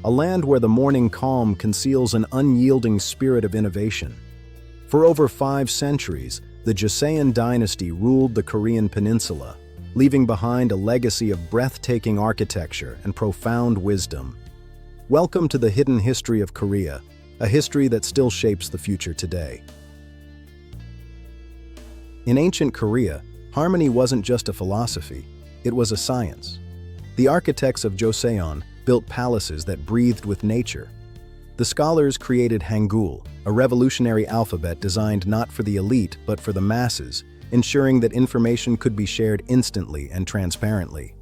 a land where the morning calm conceals an unyielding spirit of innovation. For over 5 centuries, the Joseon dynasty ruled the Korean peninsula, leaving behind a legacy of breathtaking architecture and profound wisdom. Welcome to the hidden history of Korea, a history that still shapes the future today. In ancient Korea, harmony wasn't just a philosophy, it was a science. The architects of Joseon built palaces that breathed with nature. The scholars created Hangul, a revolutionary alphabet designed not for the elite but for the masses, ensuring that information could be shared instantly and transparently.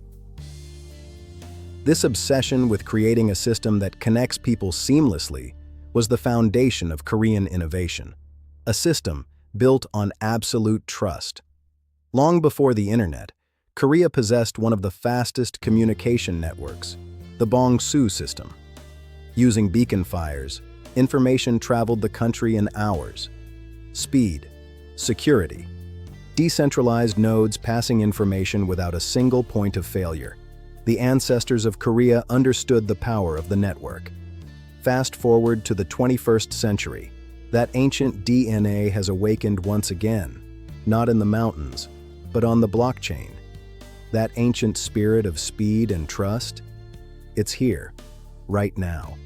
This obsession with creating a system that connects people seamlessly was the foundation of Korean innovation, a system built on absolute trust. Long before the internet, Korea possessed one of the fastest communication networks, the Bong-su system. Using beacon fires, information traveled the country in hours. Speed, security, decentralized nodes passing information without a single point of failure. The ancestors of Korea understood the power of the network. Fast forward to the 21st century. That ancient DNA has awakened once again, not in the mountains, but on the blockchain. That ancient spirit of speed and trust, it's here, right now.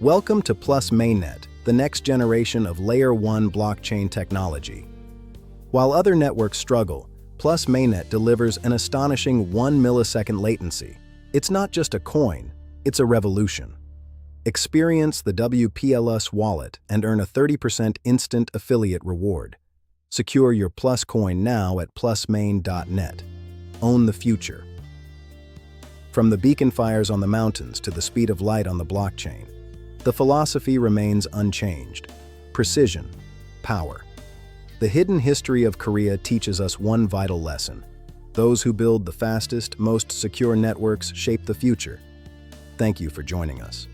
Welcome to Plus Mainnet, the next generation of Layer 1 blockchain technology. While other networks struggle, Plus Mainnet delivers an astonishing 1 millisecond latency. It's not just a coin, it's a revolution. Experience the WPLS wallet and earn a 30% instant affiliate reward. Secure your Plus coin now at plusmain.net. Own the future. From the beacon fires on the mountains to the speed of light on the blockchain, the philosophy remains unchanged. Precision, power. The hidden history of Korea teaches us one vital lesson. Those who build the fastest, most secure networks shape the future. Thank you for joining us.